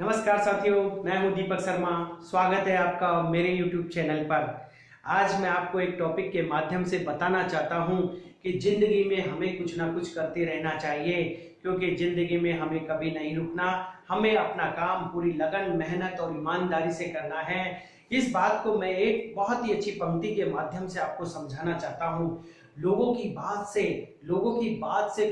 नमस्कार साथियों, मैं हूं दीपक शर्मा। स्वागत है आपका मेरे YouTube चैनल पर। आज मैं आपको एक टॉपिक के माध्यम से बताना चाहता हूं कि जिंदगी में हमें कुछ ना कुछ करते रहना चाहिए, क्योंकि जिंदगी में हमें कभी नहीं रुकना। हमें अपना काम पूरी लगन, मेहनत और ईमानदारी से करना है। इस बात को मैं एक बहुत ही अच्छी पंक्ति के माध्यम से आपको समझाना चाहता हूं। लोगों की बात से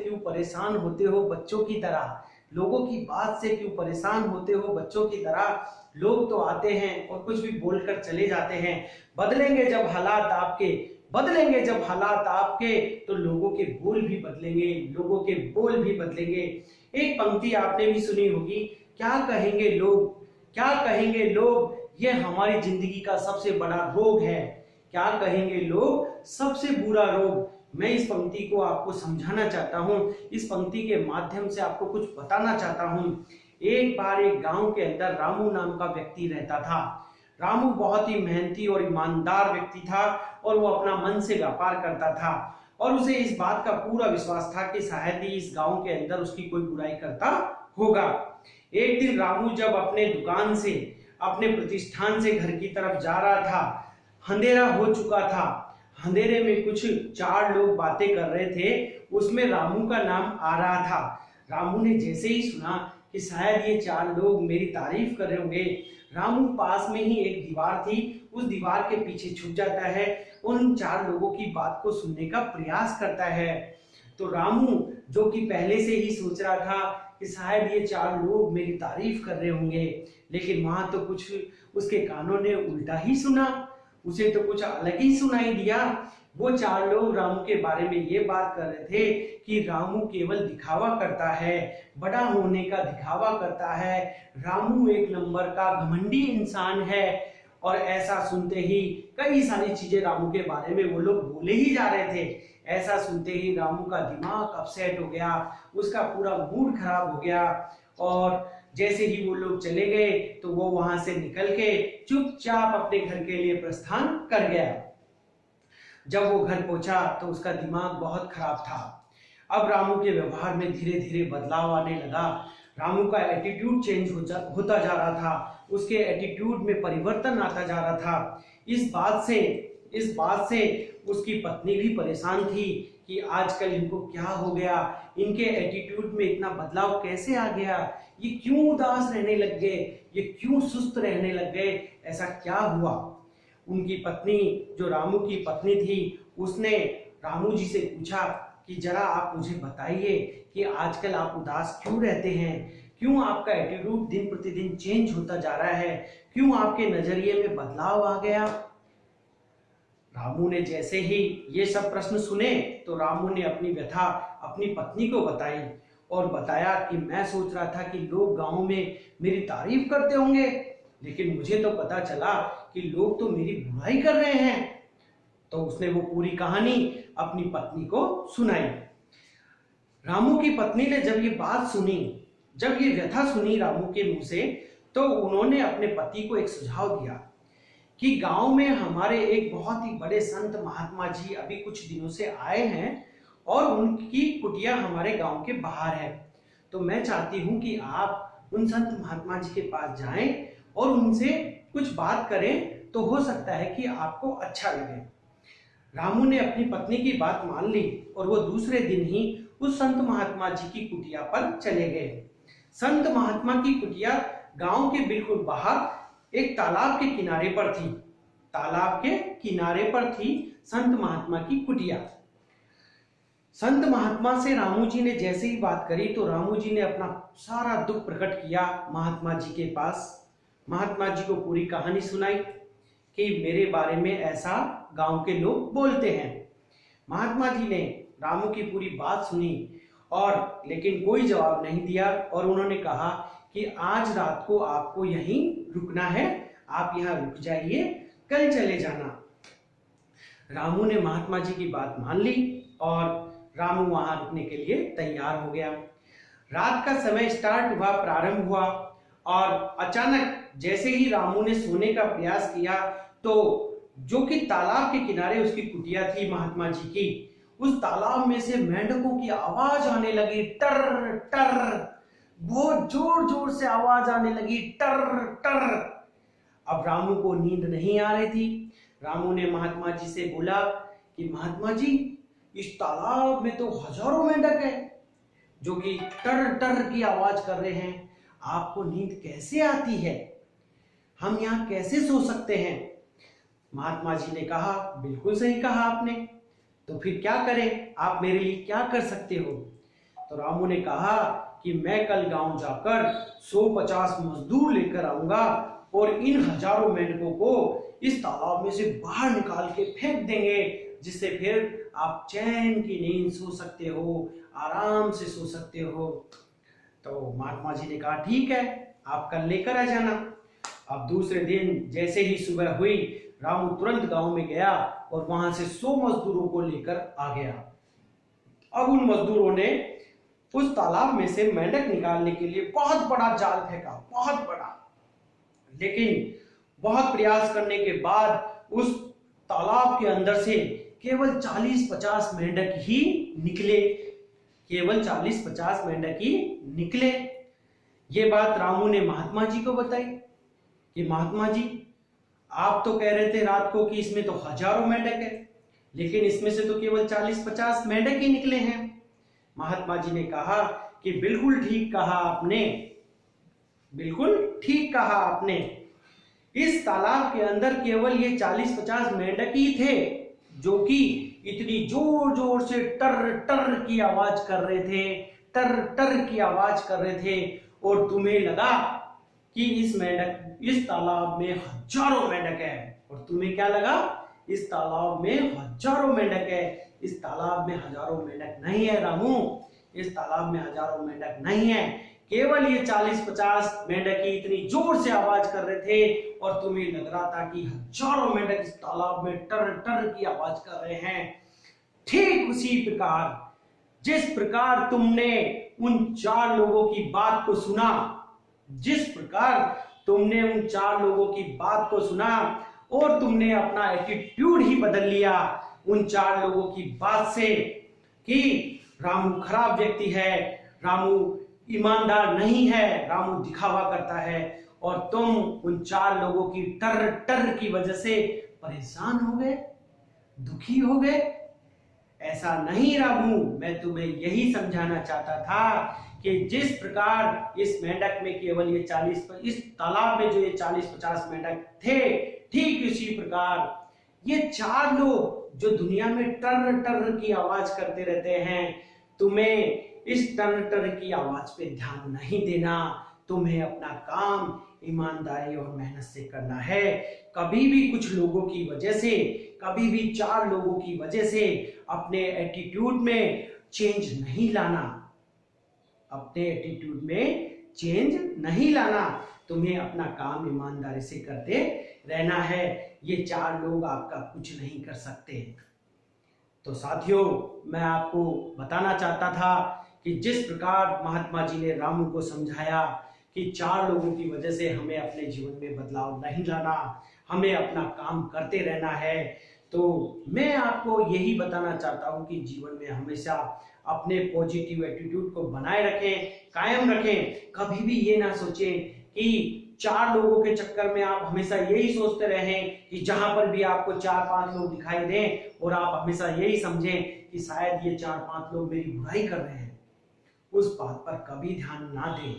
क्यों परेशान होते हो बच्चों की तरह? लोगों की बात से क्यों परेशान होते हो बच्चों की तरह? लोग तो आते हैं और कुछ भी बोलकर चले जाते हैं। बदलेंगे जब हालात आपके तो लोगों के बोल भी बदलेंगे। एक पंक्ति आपने भी सुनी होगी, क्या कहेंगे लोग, ये हमारी जिंदगी का सबसे बड़ा रोग है। क्या कहेंगे लोग, सबसे बुरा रोग। मैं इस पंक्ति को आपको समझाना चाहता हूं, इस पंक्ति के माध्यम से आपको कुछ बताना चाहता हूं। एक बार एक गांव के अंदर रामू नाम का व्यक्ति रहता था। रामू बहुत ही मेहनती और ईमानदार व्यक्ति था और वो अपना मन से व्यापार करता था और उसे इस बात का पूरा विश्वास था कि शायद ही इस गांव के अंदर उसकी कोई बुराई करता होगा। एक दिन रामू जब अपने दुकान से, अपने प्रतिष्ठान से घर की तरफ जा रहा था, अंधेरा हो चुका था। अंधेरे में कुछ चार लोग बातें कर रहे थे, उसमें रामू का नाम आ रहा था। रामू ने जैसे ही सुना कि शायद ये चार लोग मेरी तारीफ कर रहे होंगे, रामू पास में ही एक दीवार थी, उस दीवार के पीछे छुप जाता है, उन चार लोगों की बात को सुनने का प्रयास करता है। तो रामू, जो कि पहले से ही सोच रहा था कि शायद ये चार लोग मेरी तारीफ कर रहे होंगे, लेकिन वहां तो कुछ उसके कानों ने उल्टा ही सुना। उसे तो कुछ अलग ही सुनाई दिया। वो चार लोग रामू के बारे में ये बात कर रहे थे कि रामू केवल दिखावा करता है, बड़ा होने का दिखावा करता है, रामू एक नंबर का घमंडी इंसान है। और ऐसा सुनते ही कई सारी चीजें रामू के बारे में वो लोग बोले ही जा रहे थे। ऐसा सुनते ही रामू का दिमाग अपसेट हो गया, उसका पूरा मूड खराब हो गया और जैसे ही वो लोग चले गए तो वो वहां से निकल के चुपचाप अपने घर के लिए प्रस्थान कर गया। जब वो घर पहुंचा तो उसका दिमाग बहुत खराब था। अब रामू के व्यवहार में धीरे धीरे बदलाव आने लगा। रामू का एटीट्यूड चेंज होता जा रहा था, उसके एटीट्यूड में परिवर्तन आता जा रहा था। इस बात से उसकी पत्नी भी परेशान थी कि आजकल इनको क्या हो गया, इनके एटीट्यूड में इतना बदलाव कैसे आ गया, ये क्यों उदास रहने लग गए, ये क्यों सुस्त रहने लग गए, ऐसा क्या हुआ। उनकी पत्नी, जो रामू की पत्नी थी, उसने रामू जी से पूछा कि जरा आप मुझे बताइए कि आजकल आप उदास क्यों रहते हैं, क्यों आपका एटीट्यूड दिन प्रतिदिन चेंज होता जा रहा है, क्यों आपके नजरिए में बदलाव आ गया। रामू ने जैसे ही ये सब प्रश्न सुने तो रामू ने अपनी व्यथा अपनी पत्नी को बताई और बताया कि मैं सोच रहा था कि लोग गांव में मेरी तारीफ करते होंगे, लेकिन मुझे तो पता चला कि लोग तो मेरी बुराई कर रहे हैं। तो उसने वो पूरी कहानी अपनी पत्नी को सुनाई। रामू की पत्नी ने जब ये बात सुनी, जब ये व्यथा सुनी रामू के मुंह से, तो उन्होंने अपने पति को एक सुझाव दिया कि गांव में हमारे एक बहुत ही बड़े संत महात्मा जी अभी कुछ दिनों से आए हैं और उनकी कुटिया हमारे गांव के बाहर है। तो मैं चाहती हूं कि आप उन संत महात्मा जी के पास जाएं और उनसे कुछ बात करें, तो हो सकता है कि आपको अच्छा लगे। रामू ने अपनी पत्नी की बात मान ली और वो दूसरे दिन ही उस संत महात्मा जी की कुटिया पर चले गए। संत महात्मा की कुटिया गांव के बिल्कुल बाहर एक तालाब के किनारे पर थी। तालाब के किनारे पर थी संत महात्मा की कुटिया। संत महात्मा से रामू जी ने जैसे ही बात करी तो रामू जी ने अपना सारा दुख प्रकट किया महात्मा जी के पास। महात्मा जी को पूरी कहानी सुनाई कि मेरे बारे में ऐसा गांव के लोग बोलते हैं। महात्मा जी ने रामू की पूरी बात सुनी और लेकिन कोई जवाब नहीं दिया और उन्होंने कहा कि आज रात को आपको यहीं रुकना है, आप यहाँ रुक जाइए, कल चले जाना। रामू ने महात्मा जी की बात मान ली और रामू वहां रुकने के लिए तैयार हो गया। रात का समय प्रारंभ हुआ और अचानक जैसे ही रामू ने सोने का प्रयास किया तो जो कि तालाब के किनारे उसकी कुटिया थी महात्मा जी की, उस तालाब में से मेंढकों की आवाज आने लगी, टर टर। बहुत जोर जोर से आवाज आने लगी, टर टर। अब रामू को नींद नहीं आ रही थी। रामू ने महात्मा जी से बोला कि महात्मा जी, इस तालाब में तो हजारों मेंढक है जो कि टर टर की आवाज कर रहे हैं, आपको नींद कैसे आती है? हम यहाँ कैसे सो सकते हैं? महात्मा जी ने कहा, बिल्कुल सही कहा आपने, तो फिर क्या करें, आप मेरे लिए क्या कर सकते हो? तो रामू ने कहा कि मैं कल गांव जाकर 150 मजदूर लेकर आऊंगा और इन हजारों मेंढकों को इस तालाब में से बाहर निकाल के फेंक देंगे, जिससे फिर आप चैन की नींद सो सकते हो, आराम से सो सकते हो। तो महात्मा जी ने कहा, ठीक है, आप कल लेकर आ जाना। अब दूसरे दिन जैसे ही सुबह हुई, रामू तुरंत गांव में गया और वहां से 100 मजदूरों को लेकर आ गया। अब उन मजदूरों ने उस तालाब में से मेंढक निकालने के लिए बहुत बड़ा जाल फेंका, बहुत बड़ा। लेकिन बहुत प्रयास करने के बाद उस तालाब के अंदर से केवल 40-50 मेंढक ही निकले, केवल 40-50 मेंढक ही निकले। ये बात रामू ने महात्मा जी को बताई कि महात्मा जी, आप तो कह रहे थे रात को कि इसमें तो हजारों मेंढक है, लेकिन इसमें से तो केवल 40-50 मेंढक ही निकले हैं। महात्मा जी ने कहा कि बिल्कुल ठीक कहा आपने, बिल्कुल ठीक कहा आपने। इस तालाब के अंदर केवल ये 40-50 मेंढक ही थे जो कि इतनी जोर जोर से टर टर की आवाज कर रहे थे, टर टर की आवाज कर रहे थे। और तुम्हें लगा कि इस तालाब में हजारों मेंढक है, और तुम्हें क्या लगा, इस तालाब में हजारों मेंढक है। इस तालाब में हजारों मेंढक नहीं है रामू, इस तालाब में हजारों मेंढक नहीं है, केवल ये 40-50 मेंढक ही इतनी जोर से आवाज कर रहे थे और तुम्हें लग रहा था कि हजारों मेंढक इस तालाब में टर टर की आवाज कर रहे हैं। ठीक उसी प्रकार जिस प्रकार तुमने उन 4 लोगों की बात को सुना, जिस प्रकार तुमने उन 4 लोगों की बात को सुना और तुमने अपना एटीट्यूड ही बदल लिया उन 4 लोगों की बात से कि रामू खराब व्यक्ति है, रामू ईमानदार नहीं है, रामू दिखावा करता है, और तुम उन 4 लोगों की टर टर की वजह से परेशान हो गए, दुखी हो गए। ऐसा नहीं रामू, मैं तुम्हें यही समझाना चाहता था कि जिस प्रकार इस मेंढक में केवल ये 40, इस तालाब में जो ये 40-50 मेंढक थे, ठीक इसी प्रकार ये 4 लोग जो दुनिया में टर टर की आवाज करते रहते हैं, तुम्हें इस टर टर की आवाज पे ध्यान नहीं देना। तुम्हें अपना काम ईमानदारी और मेहनत से करना है। कभी भी कुछ लोगों की वजह से, कभी भी 4 लोगों की वजह से अपने एटीट्यूड में चेंज नहीं लाना, अपने एटीट्यूड में चेंज नहीं लाना। तुम्हें अपना काम ईमानदारी से करते रहना है। ये 4 लोग आपका कुछ नहीं कर सकते। तो साथियों, मैं आपको बताना चाहता था कि जिस प्रकार महात्मा जी ने रामू को समझाया कि 4 लोगों की वजह से हमें अपने जीवन में बदलाव नहीं लाना, हमें अपना काम करते रहना है, तो मैं आपको यही बताना चाहता हूं कि जीवन में हमेशा अपने पॉजिटिव एटीट्यूड को बनाए रखें, कायम रखें। कभी भी ये ना सोचें कि 4 लोगों के चक्कर में आप हमेशा यही सोचते रहें कि जहां पर भी आपको 4-5 लोग दिखाई दें और आप हमेशा यही समझें कि शायद ये 4-5 लोग मेरी बुराई कर रहे हैं। उस बात पर कभी ध्यान ना दें।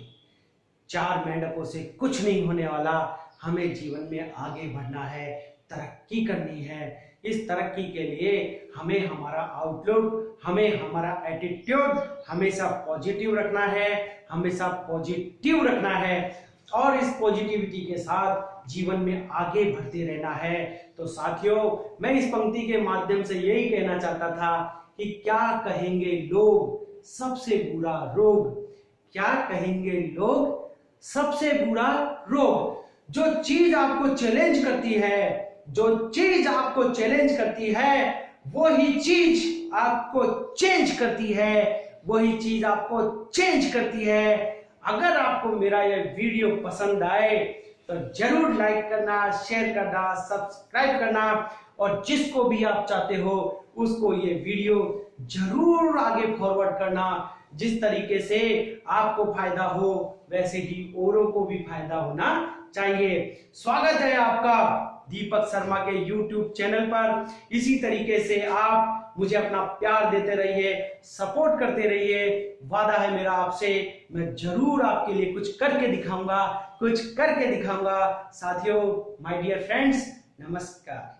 4 मेंढकों से कुछ नहीं होने वाला। हमें जीवन में आगे बढ़ना है, तरक्की करनी है। इस तरक्की के लिए हमें हमारा आउटलुक, हमें हमारा एटीट्यूड हमेशा पॉजिटिव रखना है, हमेशा पॉजिटिव रखना है, और इस पॉजिटिविटी के साथ जीवन में आगे बढ़ते रहना है। तो साथियों, मैं इस पंक्ति के माध्यम से यही कहना चाहता था कि क्या कहेंगे लोग, सबसे बुरा रोग, क्या कहेंगे लोग, सबसे बुरा रोग। जो चीज आपको चैलेंज करती है, जो चीज आपको चैलेंज करती है, वही चीज आपको चेंज करती है, वही चीज आपको चेंज करती है। अगर आपको मेरा यह वीडियो पसंद आए तो जरूर लाइक करना, शेयर करना, सब्सक्राइब करना, और जिसको भी आप चाहते हो उसको ये वीडियो जरूर आगे फॉरवर्ड करना, जिस तरीके से आपको फायदा हो वैसे ही औरों को भी फायदा होना चाहिए। स्वागत है आपका दीपक शर्मा के YouTube चैनल पर। इसी तरीके से आप मुझे अपना प्यार देते रहिए, सपोर्ट करते रहिए। वादा है मेरा आपसे, मैं जरूर आपके लिए कुछ करके दिखाऊंगा, कुछ करके दिखाऊंगा। साथियों, माय डियर फ्रेंड्स, नमस्कार।